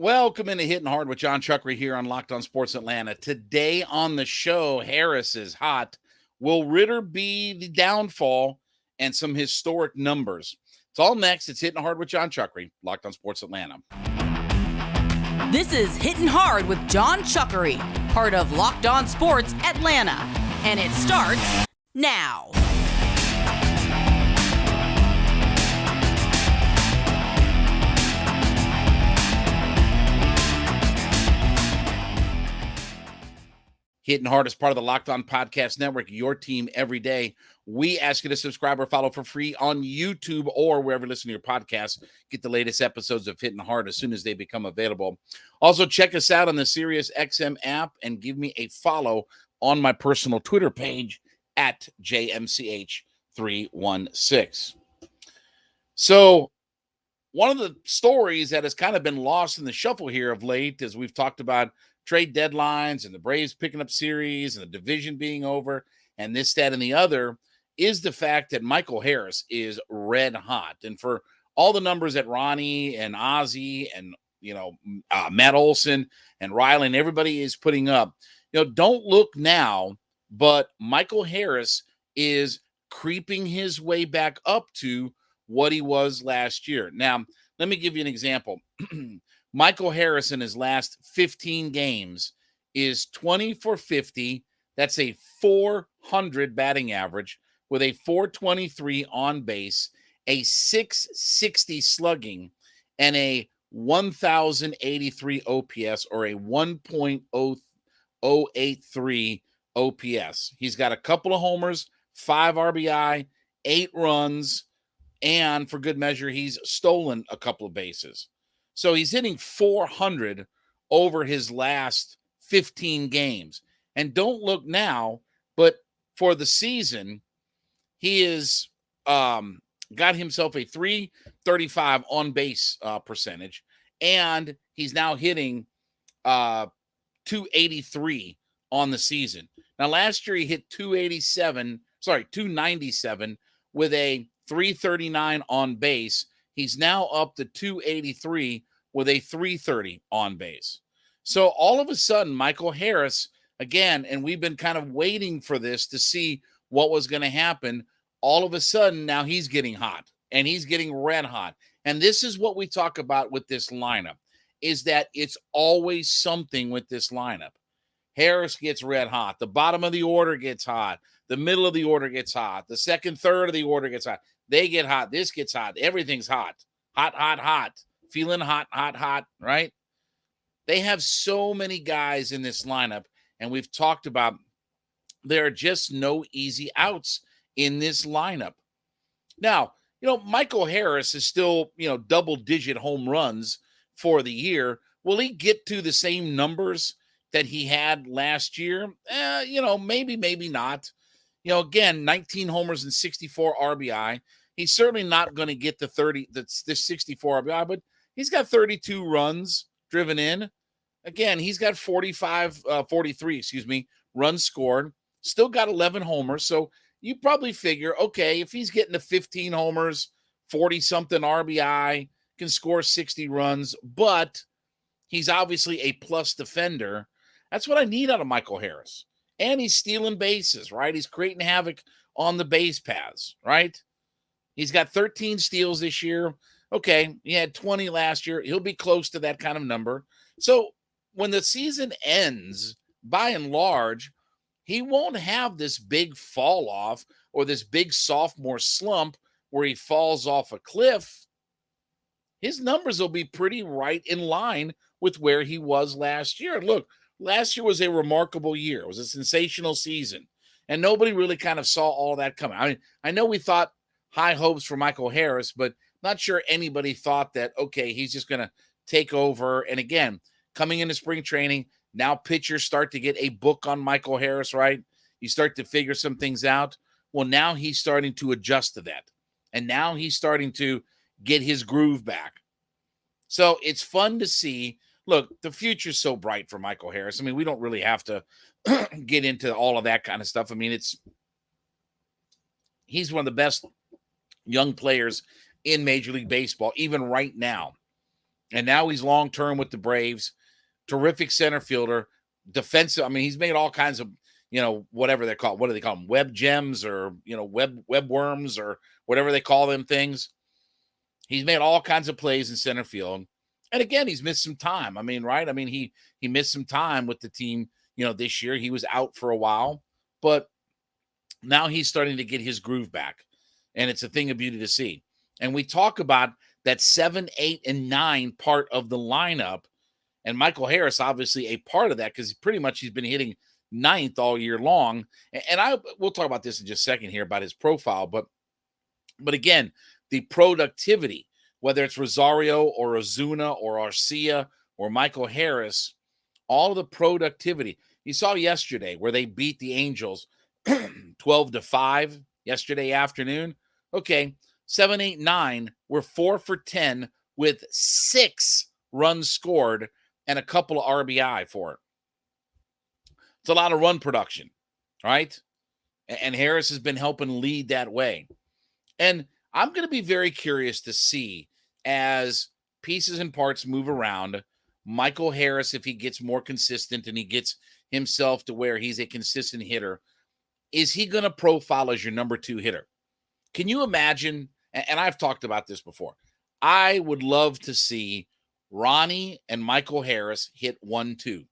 Welcome into Hittin Hard with Jon Chuckery here on Locked On Sports Atlanta. Today on the show, Harris is hot. Will Ridder be the downfall? And some historic numbers. It's all next. It's Hittin Hard with Jon Chuckery, Locked On Sports Atlanta. This is Hittin Hard with Jon Chuckery, part of Locked On Sports Atlanta. And it starts now. Hittin Hard is part of the Locked On Podcast Network, your team every day. We ask you to subscribe or follow for free on YouTube or wherever you listen to your podcasts. Get the latest episodes of Hittin Hard as soon as they become available. Also, check us out on the SiriusXM app and give me a follow on my personal Twitter page at JMCH316. So, one of the stories that has kind of been lost in the shuffle here of late, as we've talked about trade deadlines and the Braves picking up series and the division being over and this, that, and the other, is the fact that Michael Harris is red hot. And for all the numbers that Ronnie and Ozzie and, Matt Olson and Riley and everybody is putting up, don't look now, but Michael Harris is creeping his way back up to what he was last year. Now, let me give you an example. Michael Harris in his last 15 games is 20 for 50. That's a 400 batting average with a 423 on base, a 660 slugging, and a 1,083 OPS or a 1.083 OPS. He's got a couple of homers, 5 RBI, 8 runs, and for good measure, he's stolen a couple of bases. So he's hitting 400 over his last 15 games. And don't look now, but for the season, he is got himself a 335 on base percentage, and he's now hitting 283 on the season. Now, last year he hit 297 with a 339 on base. He's now up to 283 with a 330 on base. So all of a sudden, Michael Harris, again, and we've been kind of waiting for this to see what was going to happen. All of a sudden, now he's getting hot, and he's getting red hot. And this is what we talk about with this lineup, is that it's always something with this lineup. Harris gets red hot. The bottom of the order gets hot. The middle of the order gets hot. The second, third of the order gets hot. They get hot. This gets hot. Everything's hot. Hot, hot, hot. Feeling hot, hot, hot, right? They have so many guys in this lineup, and we've talked about there are just no easy outs in this lineup. Now, Michael Harris is still, double-digit home runs for the year. Will he get to the same numbers that he had last year? Maybe, maybe not. Again, 19 homers and 64 RBI. He's certainly not going to get the 64 RBI, but he's got 32 runs driven in. Again, he's got 43 runs scored. Still got 11 homers. So you probably figure, okay, if he's getting to 15 homers, 40-something RBI, can score 60 runs, but he's obviously a plus defender. That's what I need out of Michael Harris. And he's stealing bases, right? He's creating havoc on the base paths, right? He's got 13 steals this year. Okay, he had 20 last year. He'll be close to that kind of number. So when the season ends, by and large, he won't have this big fall off or this big sophomore slump where he falls off a cliff. His numbers will be pretty right in line with where he was last year. Look, last year was a remarkable year. It was a sensational season, and nobody really kind of saw all that coming. I mean, I know we thought high hopes for Michael Harris, but not sure anybody thought that, okay, he's just going to take over. And again, coming into spring training, now pitchers start to get a book on Michael Harris, right? You start to figure some things out. Well, now he's starting to adjust to that. And now he's starting to get his groove back. So it's fun to see. Look, the future's so bright for Michael Harris. I mean, we don't really have to get into all of that kind of stuff. I mean, he's one of the best young players in Major League Baseball, even right now. And now he's long-term with the Braves. Terrific center fielder, defensive. I mean, he's made all kinds of, whatever they call, what do they call them? Web gems or, web worms or whatever they call them things. He's made all kinds of plays in center field. And again, he's missed some time. I mean, right? I mean, he missed some time with the team, this year. He was out for a while, but now he's starting to get his groove back. And it's a thing of beauty to see. And we talk about that 7, 8, and 9 part of the lineup. And Michael Harris, obviously a part of that, because pretty much he's been hitting 9th all year long. And we'll talk about this in just a second here about his profile. But again, the productivity, whether it's Rosario or Ozuna or Arcia or Michael Harris, all of the productivity. You saw yesterday where they beat the Angels 12-5 yesterday afternoon. Okay, 7, 8, 9 were 4 for 10 with 6 runs scored and a couple of RBI for it. It's a lot of run production, right? And Harris has been helping lead that way. And I'm going to be very curious to see, as pieces and parts move around, Michael Harris, if he gets more consistent and he gets himself to where he's a consistent hitter, is he going to profile as your number 2 hitter? Can you imagine, and I've talked about this before, I would love to see Ronnie and Michael Harris hit 1-2.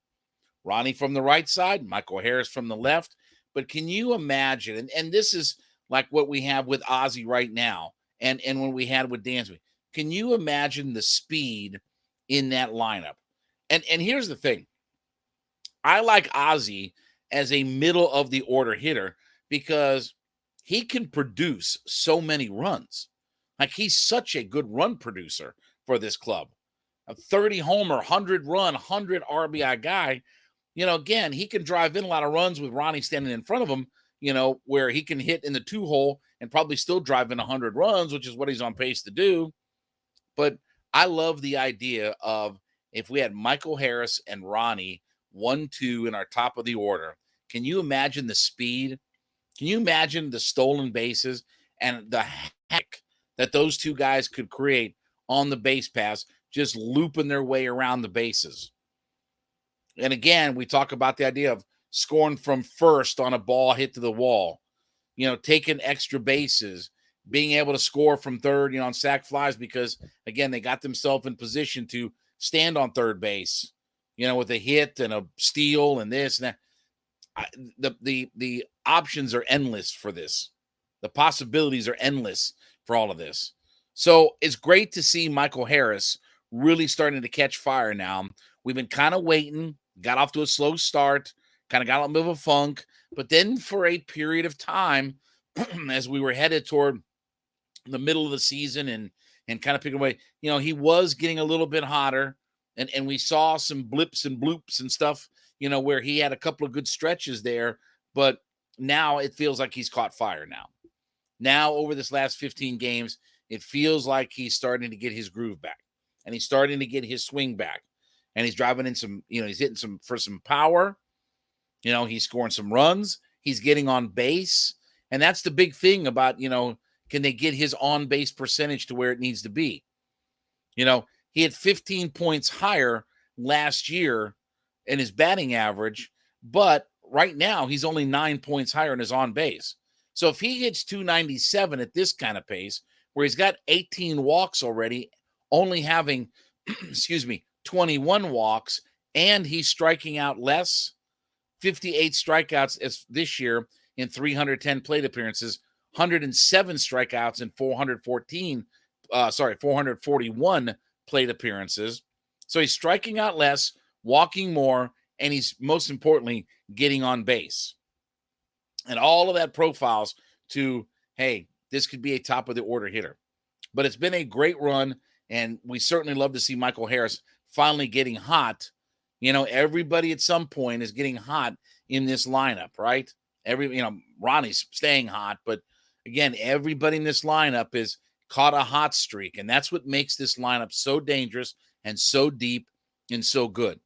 Ronnie from the right side, Michael Harris from the left. But can you imagine, and this is like what we have with Ozzy right now, and when we had with Dansby, can you imagine the speed in that lineup? And here's the thing. I like Ozzy as a middle of the order hitter because he can produce so many runs. Like, he's such a good run producer for this club. A 30 homer, 100 run, 100 RBI guy. Again, he can drive in a lot of runs with Ronnie standing in front of him, where he can hit in the 2-hole and probably still drive in 100 runs, which is what he's on pace to do. But I love the idea of, if we had Michael Harris and Ronnie 1-2 in our top of the order, can you imagine the speed? Can you imagine the stolen bases and the heck that those two guys could create on the base pass, just looping their way around the bases? And again, we talk about the idea of scoring from first on a ball hit to the wall, taking extra bases, being able to score from third, on sac flies, because again, they got themselves in position to stand on third base, with a hit and a steal and this and that. The options are endless for this. The possibilities are endless for all of this. So it's great to see Michael Harris really starting to catch fire now. We've been kind of waiting, got off to a slow start, kind of got a little bit of a funk, but then for a period of time, as we were headed toward the middle of the season and kind of picking away, he was getting a little bit hotter, and we saw some blips and bloops and stuff, where he had a couple of good stretches there, but now it feels like he's caught fire now. Now, over this last 15 games, it feels like he's starting to get his groove back, and he's starting to get his swing back, and he's driving in some, he's hitting some for some power. He's scoring some runs. He's getting on base, and that's the big thing about, can they get his on-base percentage to where it needs to be? He had 15 points higher last year in his batting average, but right now he's only 9 points higher in his on-base. So if he hits 297 at this kind of pace, where he's got 18 walks already, only having, 21 walks, and he's striking out less, 58 strikeouts as this year in 310 plate appearances, 107 strikeouts in 441 plate appearances. So he's striking out less, walking more, and he's, most importantly, getting on base. And all of that profiles to, hey, this could be a top of the order hitter. But it's been a great run, and we certainly love to see Michael Harris finally getting hot. Everybody at some point is getting hot in this lineup, right? Ronnie's staying hot, but again, everybody in this lineup is caught a hot streak, and that's what makes this lineup so dangerous and so deep and so good.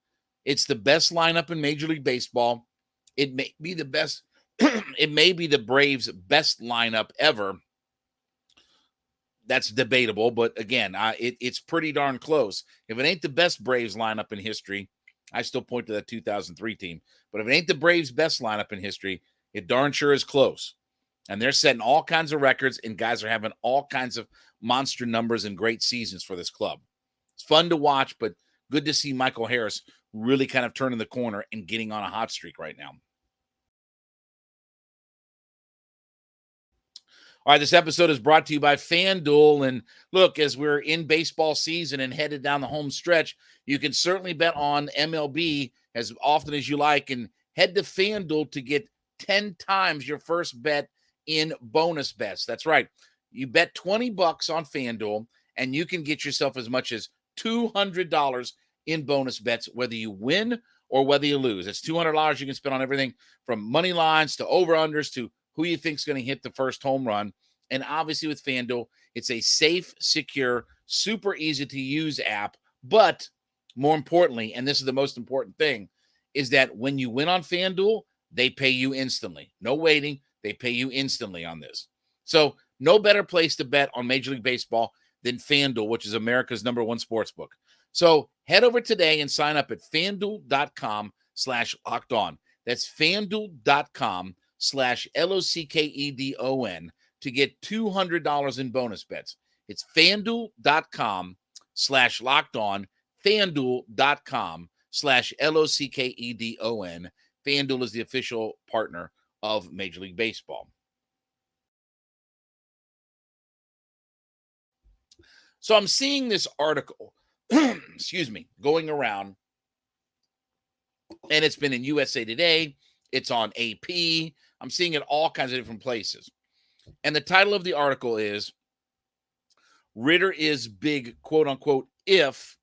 It's the best lineup in Major League Baseball. It may be the best. It may be the Braves' best lineup ever. that's debatable, but again, it's pretty darn close. If it ain't the best Braves lineup in history, I still point to that 2003 team. But if it ain't the Braves' best lineup in history, it darn sure is close. And they're setting all kinds of records, and guys are having all kinds of monster numbers and great seasons for this club. It's fun to watch, but good to see Michael Harris really kind of turning the corner and getting on a hot streak right now. All right, this episode is brought to you by FanDuel. And look, as we're in baseball season and headed down the home stretch, you can certainly bet on MLB as often as you like and head to FanDuel to get 10 times your first bet in bonus bets. That's right. You bet $20 on FanDuel and you can get yourself as much as $200 in bonus bets, whether you win or whether you lose. It's $200 you can spend on everything from money lines to over-unders to who you think is going to hit the first home run. And obviously with FanDuel, it's a safe, secure, super easy to use app. But more importantly, and this is the most important thing, is that when you win on FanDuel, they pay you instantly. No waiting. They pay you instantly on this. So no better place to bet on Major League Baseball than FanDuel, which is America's #1 sportsbook. So head over today and sign up at FanDuel.com/LockedOn. That's FanDuel.com/LOCKEDON to get $200 in bonus bets. It's FanDuel.com/LockedOn, FanDuel.com/LOCKEDON. FanDuel is the official partner of Major League Baseball. So I'm seeing this article, going around, and it's been in USA Today. It's on AP. I'm seeing it all kinds of different places. And the title of the article is Ridder is big, quote unquote, if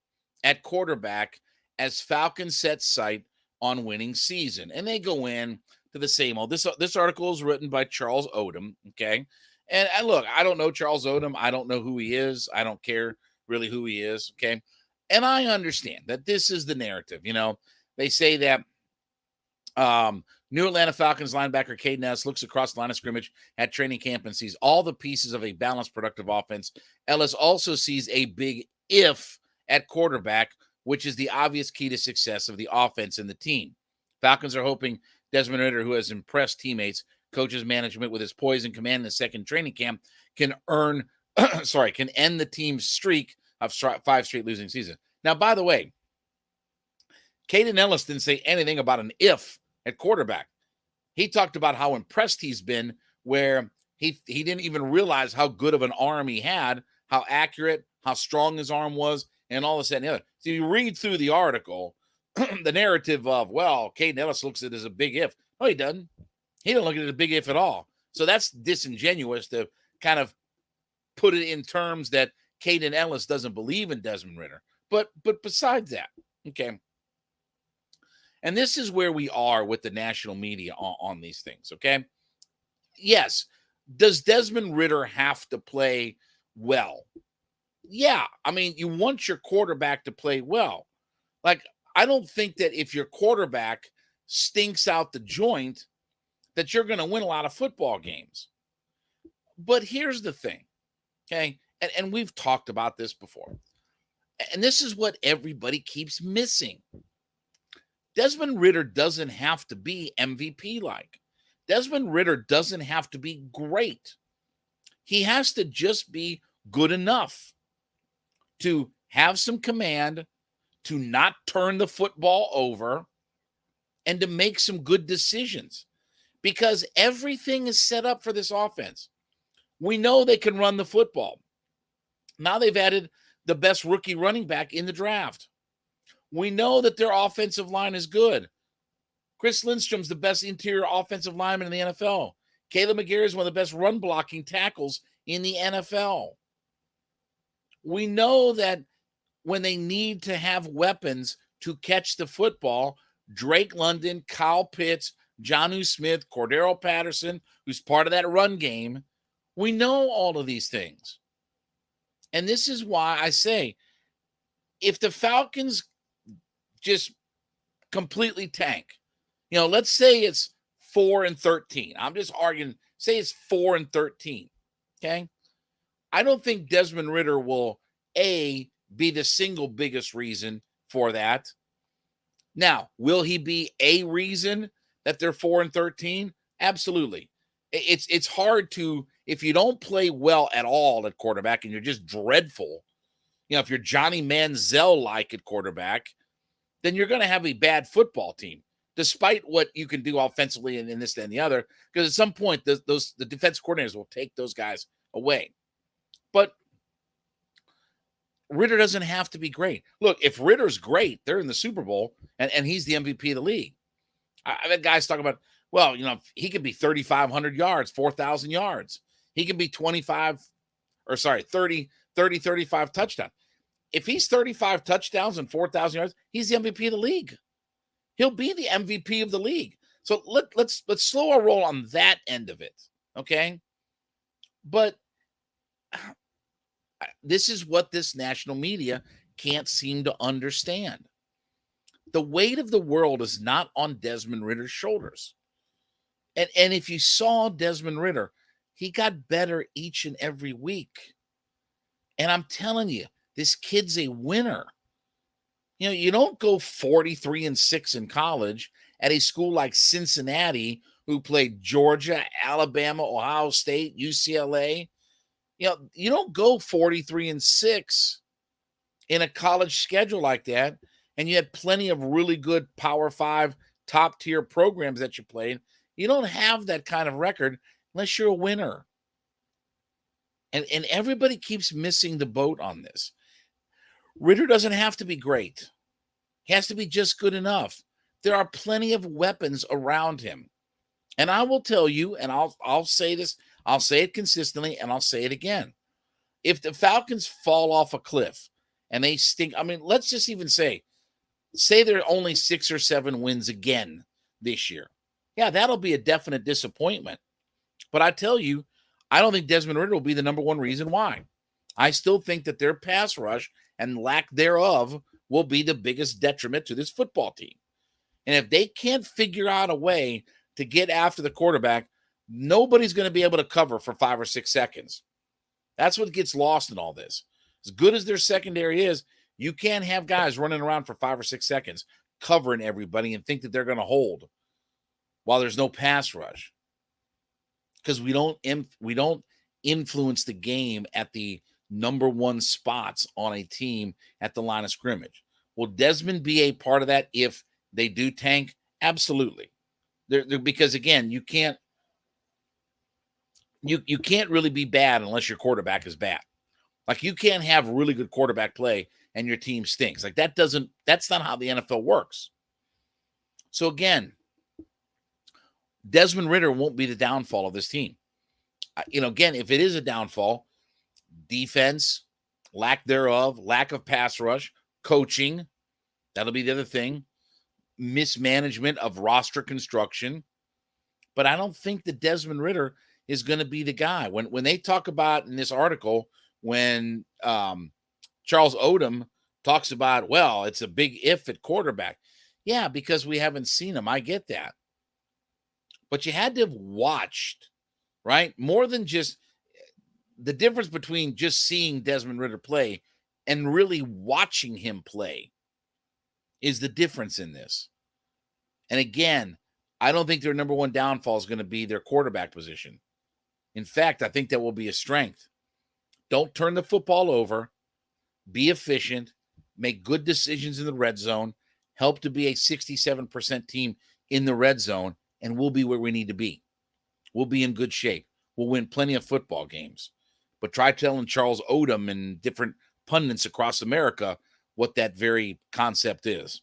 at quarterback as Falcons set sight on winning season. And they go in to the same old. This article is written by Charles Odom, okay? And look, I don't know Charles Odom. I don't know who he is. I don't care really who he is, okay? And I understand that this is the narrative. You know, they say that new Atlanta Falcons linebacker Caden Ellis looks across the line of scrimmage at training camp and sees all the pieces of a balanced, productive offense. Ellis also sees a big if at quarterback, which is the obvious key to success of the offense and the team. Falcons are hoping Desmond Ridder, who has impressed teammates, coaches, management with his poise and command in the second training camp, can end the team's streak of 5 straight losing seasons. Now, by the way, Caden Ellis didn't say anything about an if at quarterback. He talked about how impressed he's been, where he didn't even realize how good of an arm he had, how accurate, how strong his arm was, and all this and the other. So you read through the article, the narrative of, well, Caden Ellis looks at it as a big if. No, he doesn't. He doesn't look at it as a big if at all. So that's disingenuous to kind of put it in terms that Caden Ellis doesn't believe in Desmond Ridder. But besides that, okay. And this is where we are with the national media on these things, okay? Yes. Does Desmond Ridder have to play well? Yeah. I mean, you want your quarterback to play well. Like, I don't think that if your quarterback stinks out the joint, that you're going to win a lot of football games. But here's the thing, okay? And we've talked about this before. And this is what everybody keeps missing. Desmond Ridder doesn't have to be MVP-like. Desmond Ridder doesn't have to be great. He has to just be good enough to have some command, to not turn the football over, and to make some good decisions. Because everything is set up for this offense. We know they can run the football. Now they've added the best rookie running back in the draft. We know that their offensive line is good. Chris Lindstrom's the best interior offensive lineman in the NFL. Caleb McGarry is one of the best run blocking tackles in the NFL. We know that when they need to have weapons to catch the football, Drake London, Kyle Pitts, Jonnu Smith, Cordero Patterson, who's part of that run game, we know all of these things. And this is why I say, if the Falcons just completely tank, let's say it's 4-13. I'm just arguing, say it's 4-13. Okay. I don't think Desmond Ridder will, A, be the single biggest reason for that. Now, will he be a reason that they're 4-13? Absolutely. It's hard to, if you don't play well at all at quarterback and you're just dreadful, if you're Johnny Manziel-like at quarterback, then you're going to have a bad football team, despite what you can do offensively and in this, that, and the other. Because at some point, the defense coordinators will take those guys away. But Ridder doesn't have to be great. Look, if Ridder's great, they're in the Super Bowl, and he's the MVP of the league. I've had guys talking about, well, he could be 3,500 yards, 4,000 yards. He could be 35 touchdowns. If he's 35 touchdowns and 4,000 yards, he's the MVP of the league. He'll be the MVP of the league. So let's slow our roll on that end of it, okay? But this is what this national media can't seem to understand. The weight of the world is not on Desmond Ridder's shoulders. And if you saw Desmond Ridder, he got better each and every week. And I'm telling you, this kid's a winner. You don't go 43-6 in college at a school like Cincinnati, who played Georgia, Alabama, Ohio State, UCLA. You don't go 43-6 in a college schedule like that, and you had plenty of really good Power 5 top-tier programs that you played. You don't have that kind of record unless you're a winner. And everybody keeps missing the boat on this. Ridder doesn't have to be great. He has to be just good enough. There are plenty of weapons around him. And I will tell you, and I'll say this, I'll say it consistently, and I'll say it again. If the Falcons fall off a cliff and they stink, let's just even say there are only 6 or 7 wins again this year. Yeah, that'll be a definite disappointment. But I tell you, I don't think Desmond Ridder will be the number one reason why. I still think that their pass rush and lack thereof will be the biggest detriment to this football team. And if they can't figure out a way to get after the quarterback, nobody's going to be able to cover for 5 or 6 seconds. That's what gets lost in all this. As good as their secondary is, you can't have guys running around for 5 or 6 seconds covering everybody and think that they're going to hold while there's no pass rush. Because we don't influence the game at the number one spots on a team at the line of scrimmage. Will Desmond be a part of that if they do tank? Absolutely. Because again, you can't really be bad unless your quarterback is bad. Like, you can't have really good quarterback play and your team stinks. Like, that's not how the NFL works. So again, Desmond Ridder won't be the downfall of this team. Again, if it is a downfall, defense, lack thereof, lack of pass rush, coaching, that'll be the other thing, mismanagement of roster construction. But I don't think that Desmond Ridder is going to be the guy. When they talk about in this article, when Charles Odom talks about, well, it's a big if at quarterback. Yeah, because we haven't seen him. I get that. But you had to have watched, right? More than just the difference between just seeing Desmond Ridder play and really watching him play is the difference in this. And again, I don't think their number one downfall is going to be their quarterback position. In fact, I think that will be a strength. Don't turn the football over. Be efficient. Make good decisions in the red zone. Help to be a 67% team in the red zone, and we'll be where we need to be. We'll be in good shape. We'll win plenty of football games. But try telling Charles Odom and different pundits across America what that very concept is.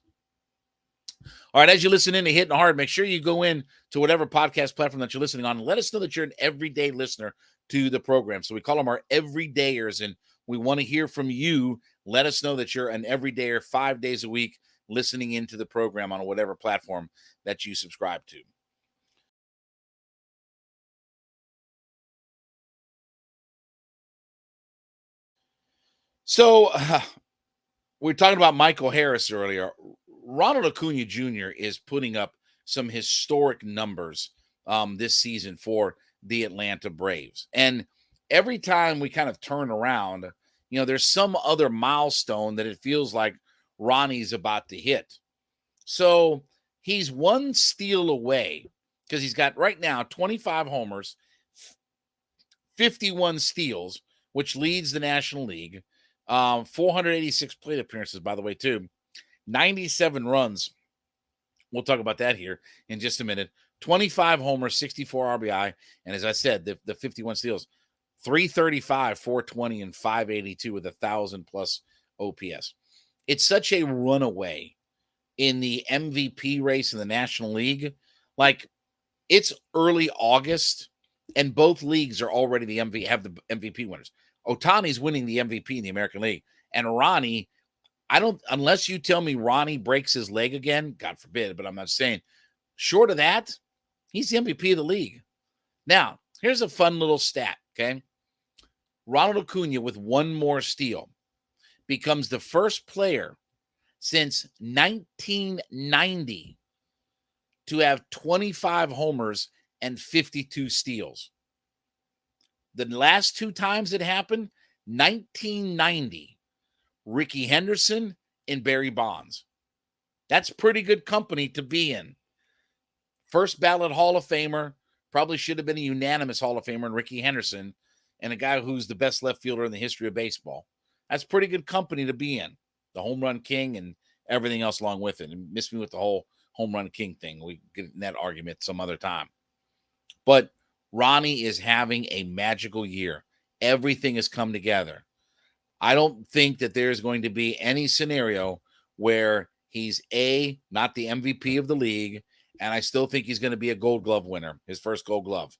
All right, as you listen in to Hittin' Hard, make sure you go in to whatever podcast platform that you're listening on and let us know that you're an everyday listener to the program. So we call them our everydayers, and we want to hear from you. Let us know that you're an everydayer 5 days a week listening into the program on whatever platform that you subscribe to. So we were talking about Michael Harris earlier. Ronald Acuna Jr. is putting up some historic numbers this season for the Atlanta Braves. And every time we kind of turn around, there's some other milestone that it feels like Ronnie's about to hit. So he's one steal away because he's got right now 25 homers, 51 steals, which leads the National League. 486 plate appearances, by the way, too. 97 runs. We'll talk about that here in just a minute. 25 homers, 64 RBI. And as I said, the 51 steals, 335, 420, and 582 with 1,000+ OPS. It's such a runaway in the MVP race in the National League. Like, it's early August, and both leagues are already have the MVP winners. Ohtani's winning the MVP in the American League. And Ronnie, unless you tell me Ronnie breaks his leg again, God forbid, but I'm not saying. Short of that, he's the MVP of the league. Now, here's a fun little stat, okay? Ronald Acuna with one more steal becomes the first player since 1990 to have 25 homers and 52 steals. The last two times it happened, 1990, Ricky Henderson and Barry Bonds. That's pretty good company to be in. First ballot Hall of Famer, probably should have been a unanimous Hall of Famer in Ricky Henderson, and a guy who's the best left fielder in the history of baseball. That's pretty good company to be in. The home run king and everything else along with it. And miss me with the whole home run king thing. We get in that argument some other time. But Ronnie is having a magical year. Everything has come together. I don't think that there's going to be any scenario where he's not the MVP of the league, and I still think he's going to be a Gold Glove winner, his first Gold Glove.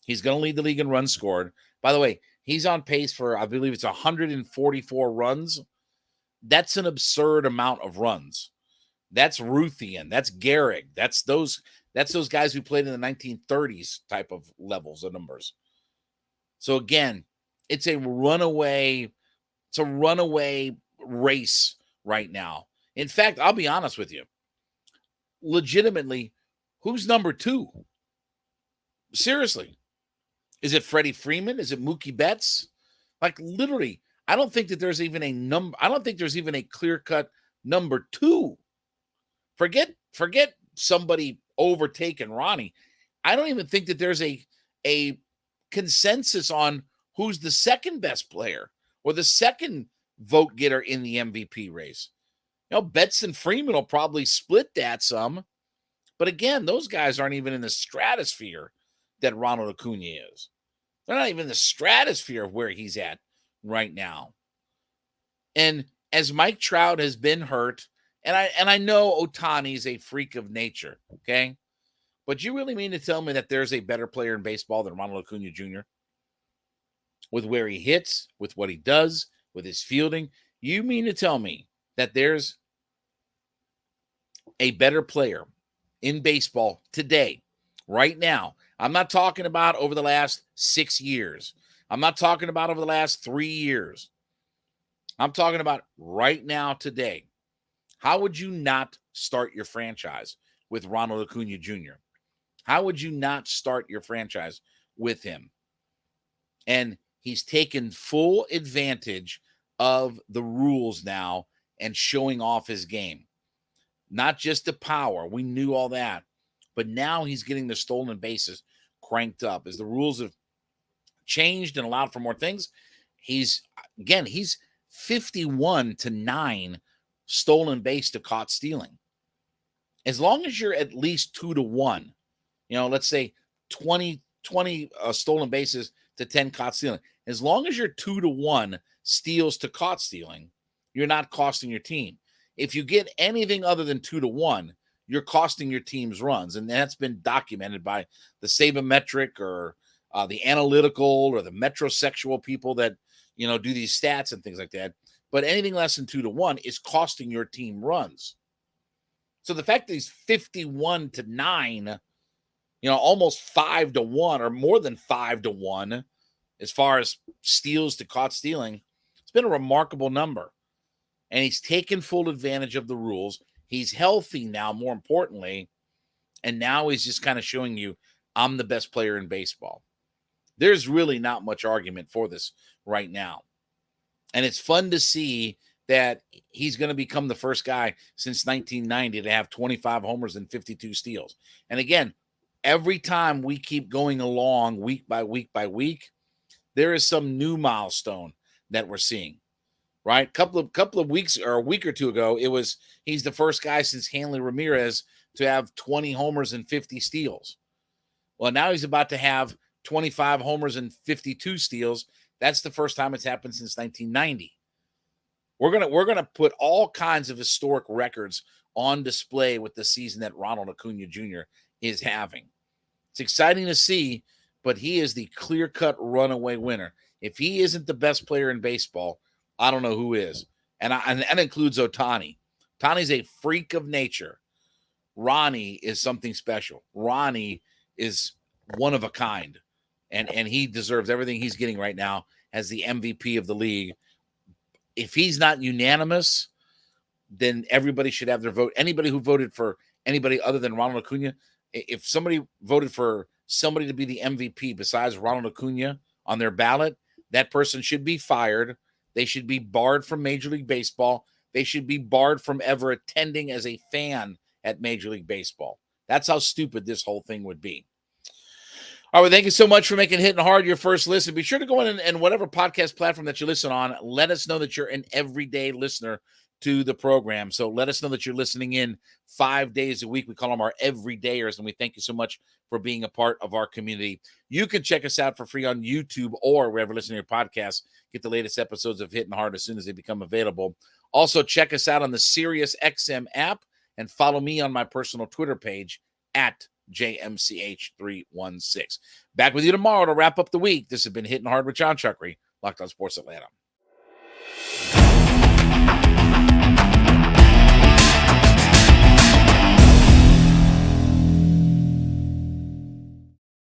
He's going to lead the league in runs scored. By the way, he's on pace for, I believe it's 144 runs. That's an absurd amount of runs. That's Ruthian. That's Gehrig. That's those guys who played in the 1930s type of levels of numbers. So again, it's a runaway race right now. In fact, I'll be honest with you. Legitimately, who's number 2? Seriously. Is it Freddie Freeman? Is it Mookie Betts? Like, literally, I don't think that there's even a number. I don't think there's even a clear-cut number 2. Forget somebody overtaking Ronnie. I don't even think that there's a consensus on who's the second best player or the second vote getter in the MVP race. Betts and Freeman will probably split that some. But again, those guys aren't even in the stratosphere that Ronald Acuna is. They're not even in the stratosphere of where he's at right now. And as Mike Trout has been hurt, and I know Ohtani's a freak of nature, okay? But you really mean to tell me that there's a better player in baseball than Ronald Acuna Jr.? With where he hits, with what he does, with his fielding, you mean to tell me that there's a better player in baseball today, right now? I'm not talking about over the last 6 years. I'm not talking about over the last 3 years. I'm talking about right now, today. How would you not start your franchise with Ronald Acuna Jr.? How would you not start your franchise with him? And he's taken full advantage of the rules now and showing off his game. Not just the power. We knew all that. But now he's getting the stolen bases cranked up. As the rules have changed and allowed for more things, he's 51-9 stolen base to caught stealing. As long as you're at least 2-1, let's say 20 stolen bases to 10 caught stealing. As long as you're 2-1 steals to caught stealing, you're not costing your team. If you get anything other than 2-1, you're costing your team's runs. And that's been documented by the sabermetric or the analytical or the metrosexual people that, do these stats and things like that. But anything less than 2-1 is costing your team runs. So the fact that he's 51-9, almost 5-1 or more than 5-1 as far as steals to caught stealing, it's been a remarkable number. And he's taken full advantage of the rules. He's healthy now, more importantly. And now he's just kind of showing you, I'm the best player in baseball. There's really not much argument for this right now. And it's fun to see that he's going to become the first guy since 1990 to have 25 homers and 52 steals. And again, every time we keep going along week by week by week, there is some new milestone that we're seeing, right? Couple of weeks or a week or two ago, he's the first guy since Hanley Ramirez to have 20 homers and 50 steals. Well, now he's about to have 25 homers and 52 steals. That's the first time it's happened since 1990. We're gonna put all kinds of historic records on display with the season that Ronald Acuna Jr. is having. It's exciting to see, but he is the clear-cut runaway winner. If he isn't the best player in baseball, I don't know who is. And that includes Ohtani. Ohtani's a freak of nature. Ronnie is something special. Ronnie is one of a kind. And he deserves everything he's getting right now as the MVP of the league. If he's not unanimous, then everybody should have their vote. Anybody who voted for anybody other than Ronald Acuna, if somebody voted for somebody to be the MVP besides Ronald Acuna on their ballot, that person should be fired. They should be barred from Major League Baseball. They should be barred from ever attending as a fan at Major League Baseball. That's how stupid this whole thing would be. All right, thank you so much for making Hittin' Hard your first listen. Be sure to go in and whatever podcast platform that you listen on, let us know that you're an everyday listener to the program. So let us know that you're listening in 5 days a week. We call them our everydayers, and we thank you so much for being a part of our community. You can check us out for free on YouTube or wherever you listen to your podcasts. Get the latest episodes of Hittin' Hard as soon as they become available. Also, check us out on the Sirius XM app and follow me on my personal Twitter page at JMCH316. Back with you tomorrow to wrap up the week. This has been Hittin' Hard with Jon Chuckery, Locked On Sports Atlanta.